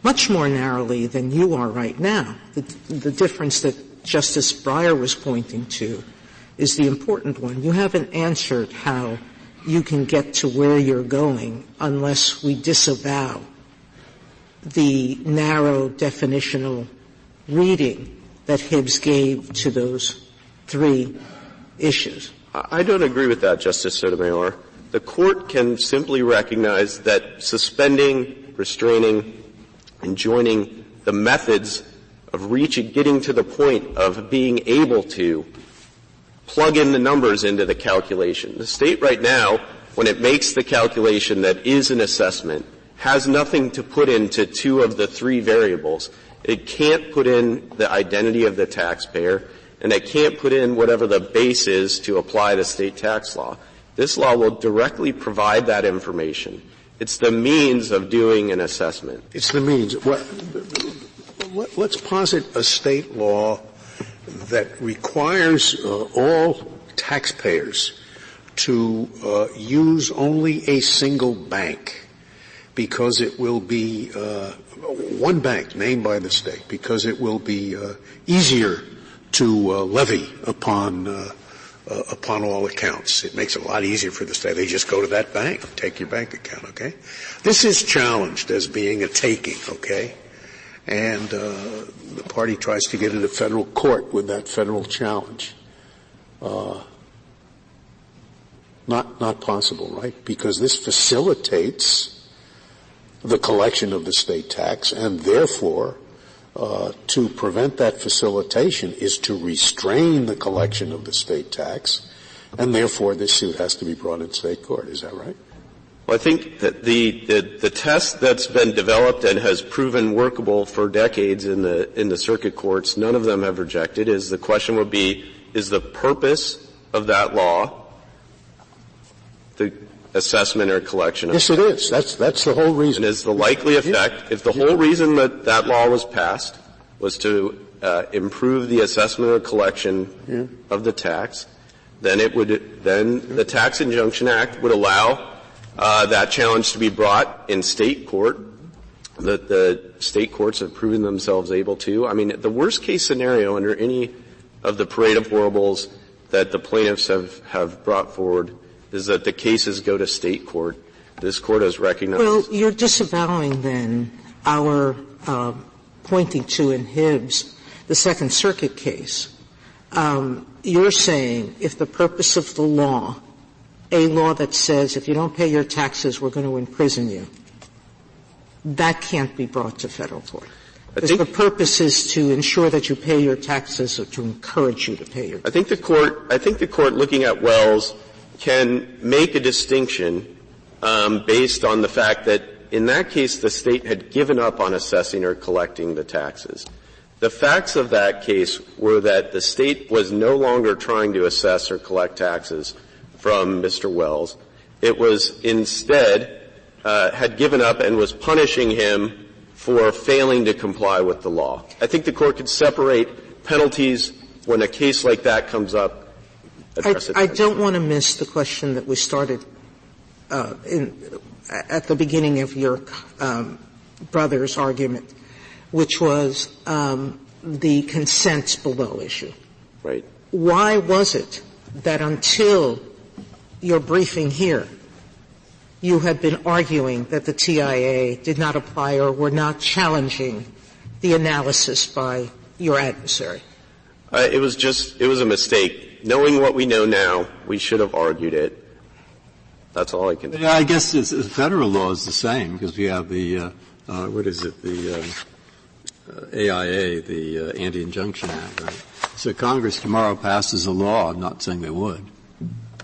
much more narrowly than you are right now. The difference that Justice Breyer was pointing to is the important one. You haven't answered how you can get to where you're going unless we disavow the narrow definitional reading that Hibbs gave to those three issues. I don't agree with that, Justice Sotomayor. The Court can simply recognize that suspending, restraining, and joining the methods of getting to the point of being able to plug in the numbers into the calculation. The state right now, when it makes the calculation that is an assessment, has nothing to put into two of the three variables. It can't put in the identity of the taxpayer, and it can't put in whatever the base is to apply the state tax law. This law will directly provide that information. It's the means of doing an assessment. It's the means. Let's posit a state law that requires all taxpayers to use only a single bank because it will be one bank named by the state, because it will be easier to levy upon all accounts. It makes it a lot easier for the state. They just go to that bank, take your bank account, okay? This is challenged as being a taking, okay? And the party tries to get into federal court with that federal challenge. Not possible, right? Because this facilitates the collection of the state tax, and therefore to prevent that facilitation is to restrain the collection of the state tax, and therefore this suit has to be brought in state court. Is that right? Well, I think that the test that's been developed and has proven workable for decades in the circuit courts, none of them have rejected, is the question would be, is the purpose of that law the assessment or collection of Yes, it is. That's the whole reason. And is the likely effect, if the whole reason that law was passed was to improve the assessment or collection of the tax, then the Tax Injunction Act would allow that challenge to be brought in state court, that the state courts have proven themselves able to. I mean, the worst case scenario under any of the parade of horribles that the plaintiffs have brought forward is that the cases go to state court. This court has recognized. Well, you're disavowing then our pointing to in Hibbs the Second Circuit case. You're saying if the purpose of the law, a law that says if you don't pay your taxes, we're going to imprison you, that can't be brought to federal court. The purpose is to ensure that you pay your taxes or to encourage you to pay your taxes. I think the court looking at Wells can make a distinction based on the fact that in that case the state had given up on assessing or collecting the taxes. The facts of that case were that the state was no longer trying to assess or collect taxes from Mr. Wells. It was instead had given up and was punishing him for failing to comply with the law. I think the court could separate penalties when a case like that comes up. I don't want to miss the question that we started at the beginning of your brother's argument, which was the consent below issue. Right. Why was it that until your briefing here, you had been arguing that the TIA did not apply or were not challenging the analysis by your adversary? It was a mistake. Knowing what we know now, we should have argued it. That's all I can say. Yeah, I guess federal law is the same because we have the, AIA, the Anti-Injunction Act, right? So Congress tomorrow passes a law, I'm not saying they would,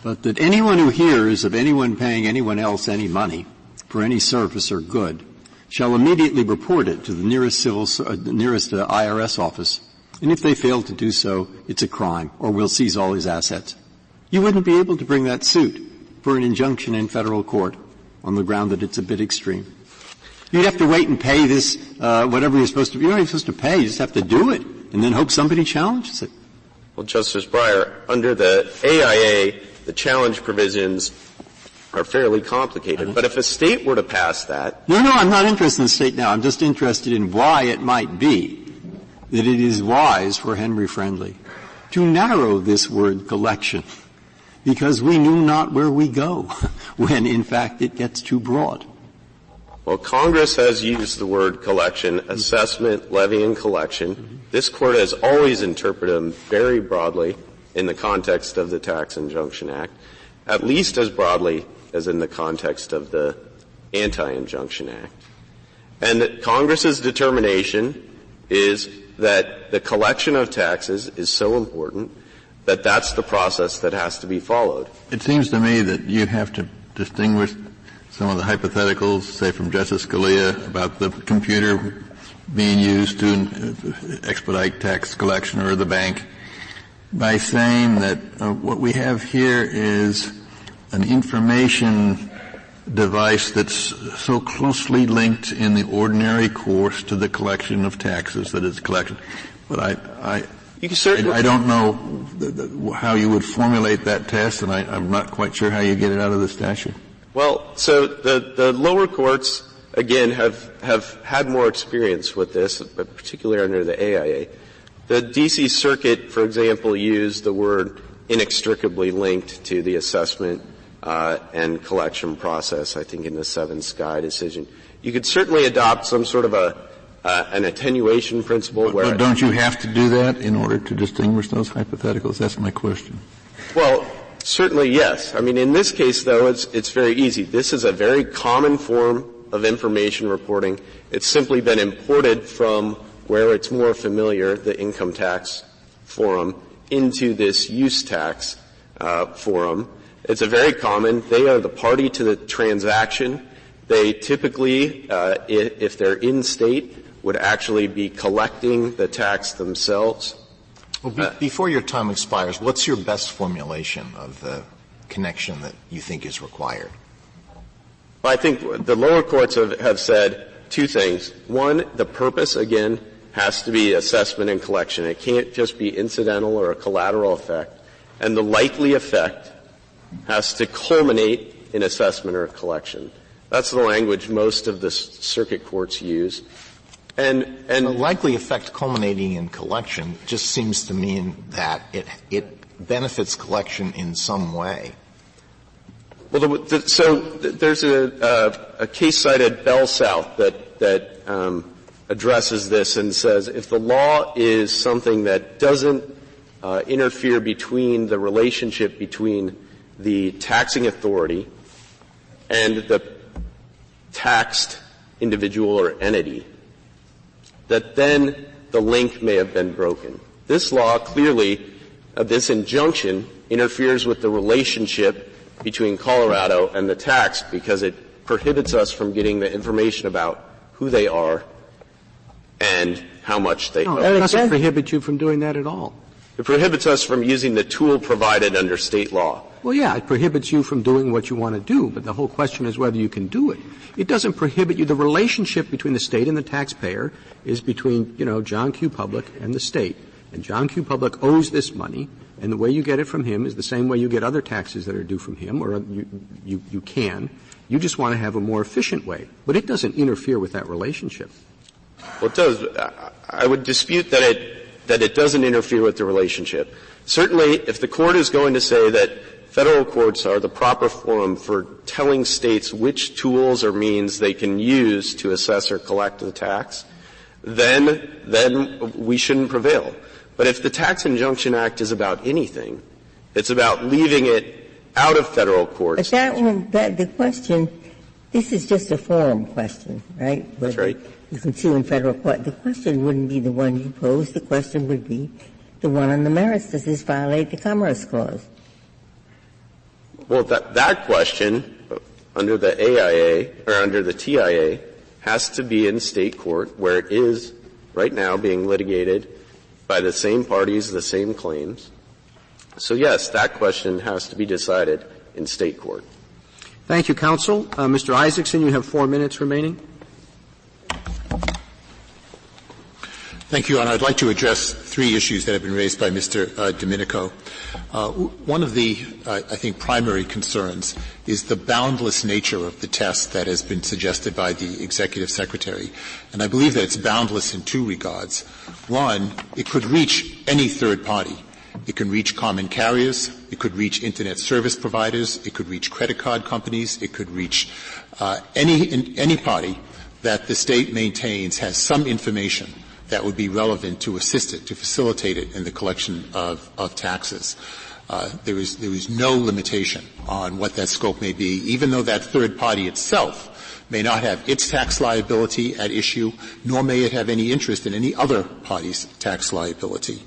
but that anyone who hears of anyone paying anyone else any money for any service or good shall immediately report it to the nearest IRS office, and if they fail to do so, it's a crime, or we'll seize all his assets. You wouldn't be able to bring that suit for an injunction in federal court on the ground that it's a bit extreme. You'd have to wait and pay this, whatever you're supposed to. You're not even supposed to pay. You just have to do it, and then hope somebody challenges it. Well, Justice Breyer, under the AIA, the challenge provisions are fairly complicated. But if a state were to pass that. No, I'm not interested in the state now. I'm just interested in why it might be that it is wise for Henry Friendly to narrow this word collection, because we knew not where we go when, in fact, it gets too broad. Well, Congress has used the word collection, assessment, levy, and collection. This Court has always interpreted them very broadly in the context of the Tax Injunction Act, at least as broadly as in the context of the Anti-Injunction Act. And Congress's determination is that the collection of taxes is so important that that's the process that has to be followed. It seems to me that you have to distinguish some of the hypotheticals, say from Justice Scalia, about the computer being used to expedite tax collection or the bank, by saying that what we have here is an information device that's so closely linked in the ordinary course to the collection of taxes that it's collection. But I don't know how you would formulate that test, and I'm not quite sure how you get it out of the statute. Well, so the lower courts, again, have had more experience with this, but particularly under the AIA. The D.C. Circuit, for example, used the word inextricably linked to the assessment and collection process, I think, in the Seven Sky decision. You could certainly adopt some sort of an attenuation principle where. But don't you have to do that in order to distinguish those hypotheticals? That's my question. Well, certainly yes. I mean, in this case, though, it's very easy. This is a very common form of information reporting. It's simply been imported from where it's more familiar, the income tax forum, into this use tax forum. It's a very common. They are the party to the transaction. They typically, if they're in state, would actually be collecting the tax themselves. Well, before your time expires, what's your best formulation of the connection that you think is required? Well, I think the lower courts have said two things. One, the purpose, again, has to be assessment and collection. It can't just be incidental or a collateral effect. And the likely effect has to culminate in assessment or collection. That's the language most of the circuit courts use. And the likely effect culminating in collection just seems to mean that it benefits collection in some way. Well, so there's a case cited, Bell South, that addresses this and says if the law is something that doesn't interfere between the relationship between the taxing authority and the taxed individual or entity, that then the link may have been broken. This law clearly, this injunction interferes with the relationship between Colorado and the tax because it prohibits us from getting the information about who they are and how much they owe. It doesn't prohibit you from doing that at all. It prohibits us from using the tool provided under state law. Well, yeah, it prohibits you from doing what you want to do, but the whole question is whether you can do it. It doesn't prohibit you. The relationship between the state and the taxpayer is between, John Q. Public and the state. And John Q. Public owes this money, and the way you get it from him is the same way you get other taxes that are due from him, or you can. You just want to have a more efficient way. But it doesn't interfere with that relationship. Well, it does. I would dispute that it doesn't interfere with the relationship. Certainly, if the court is going to say that federal courts are the proper forum for telling states which tools or means they can use to assess or collect the tax, then we shouldn't prevail. But if the Tax Injunction Act is about anything, it's about leaving it out of federal courts. But the question, this is just a forum question, right? That's right. You can sue in federal court. The question wouldn't be the one you posed. The question would be the one on the merits. Does this violate the Commerce Clause? Well, that question under the AIA or under the TIA has to be in state court where it is right now being litigated by the same parties, the same claims. So, yes, that question has to be decided in state court. Thank you, counsel. Mr. Isaacson, you have 4 minutes remaining. Thank you, Your Honor. I'd like to address 3 issues that have been raised by Mr. Domenico. One of the, I think, primary concerns is the boundless nature of the test that has been suggested by the Executive Secretary. And I believe that it's boundless in 2 regards. One, it could reach any third party. It can reach common carriers. It could reach Internet service providers. It could reach credit card companies. It could reach any party that the state maintains has some information that would be relevant to assist it, to facilitate it in the collection of taxes. There is no limitation on what that scope may be, even though that third party itself may not have its tax liability at issue, nor may it have any interest in any other party's tax liability.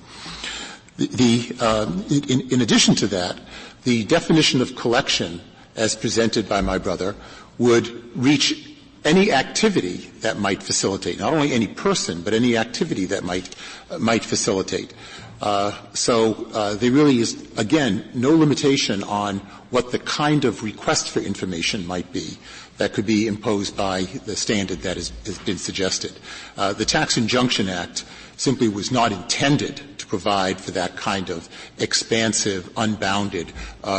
In addition to that, the definition of collection, as presented by my brother, would reach any activity that might facilitate, not only any person, but any activity that might facilitate. So there really is, again, no limitation on what the kind of request for information might be that could be imposed by the standard that has been suggested. The Tax Injunction Act simply was not intended to provide for that kind of expansive, unbounded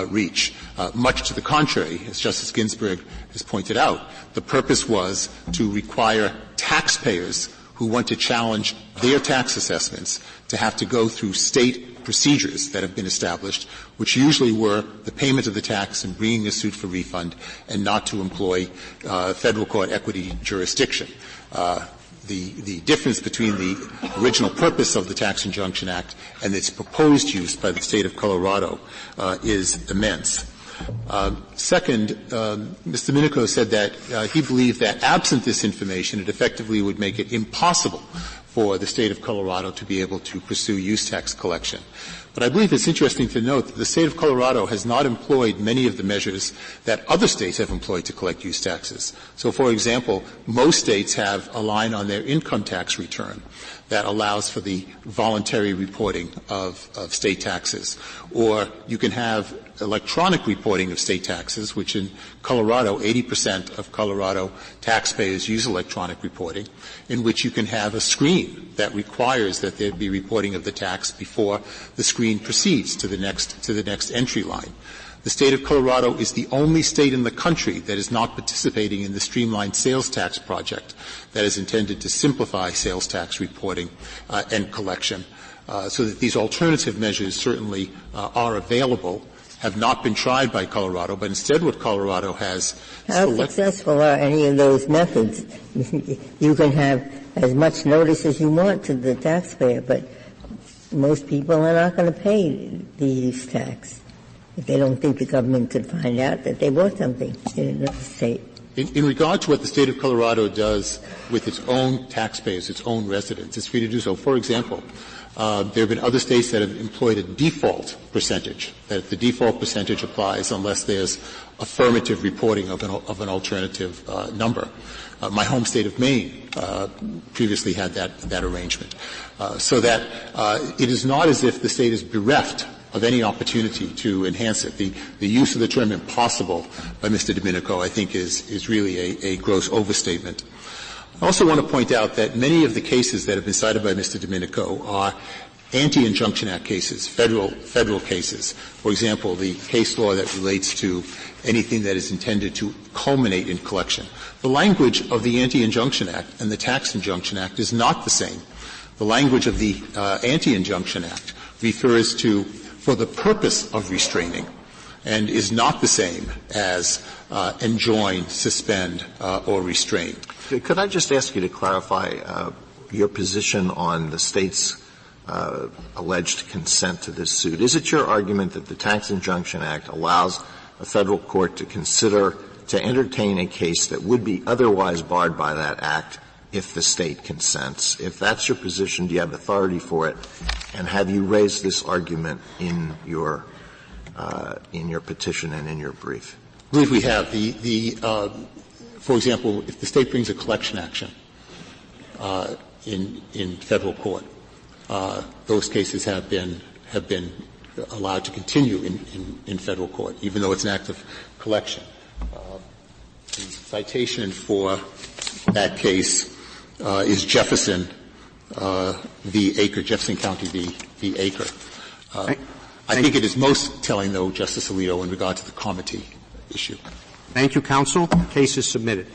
reach. Much to the contrary, as Justice Ginsburg has pointed out, the purpose was to require taxpayers who want to challenge their tax assessments to have to go through state procedures that have been established, which usually were the payment of the tax and bringing a suit for refund, and not to employ federal court equity jurisdiction. The difference between the original purpose of the Tax Injunction Act and its proposed use by the state of Colorado is immense. Second, Mr. Domenico said that he believed that absent this information, it effectively would make it impossible for the state of Colorado to be able to pursue use tax collection. But I believe it's interesting to note that the state of Colorado has not employed many of the measures that other states have employed to collect use taxes. So, for example, most states have a line on their income tax return that allows for the voluntary reporting of state taxes. Or you can have electronic reporting of state taxes, which in Colorado, 80% of Colorado taxpayers use electronic reporting, in which you can have a screen that requires that there be reporting of the tax before the screen proceeds to the next entry line. The state of Colorado is the only state in the country that is not participating in the streamlined sales tax project that is intended to simplify sales tax reporting and collection, so that these alternative measures certainly are available, have not been tried by Colorado, but instead what Colorado has How successful are any of those methods? You can have as much notice as you want to the taxpayer, but most people are not going to pay the use tax if they don't think the government could find out that they bought something in another state. In regard to what the state of Colorado does with its own taxpayers, its own residents, it's free to do so. For example, there have been other states that have employed a default percentage, that the default percentage applies unless there's affirmative reporting of an alternative number. My home state of Maine previously had that arrangement. So that it is not as if the state is bereft of any opportunity to enhance it. The use of the term impossible by Mr. Domenico, I think, is really a gross overstatement. I also want to point out that many of the cases that have been cited by Mr. Domenico are Anti-Injunction Act cases, federal cases. For example, the case law that relates to anything that is intended to culminate in collection. The language of the Anti-Injunction Act and the Tax Injunction Act is not the same. The language of the Anti-Injunction Act refers to for the purpose of restraining and is not the same as enjoin, suspend, or restrain. Could I just ask you to clarify your position on the state's alleged consent to this suit? Is it your argument that the Tax Injunction Act allows a federal court to entertain a case that would be otherwise barred by that act if the state consents? If that's your position, do you have authority for it? And have you raised this argument in your petition and in your brief? I believe we have. For example, if the state brings a collection action in federal court, those cases have been allowed to continue in federal court, even though it's an act of collection. The citation for that case is Jefferson v. Acre, Jefferson County v. Acre. I think it is most telling, though, Justice Alito, in regard to the comity issue. Thank you, counsel. The case is submitted.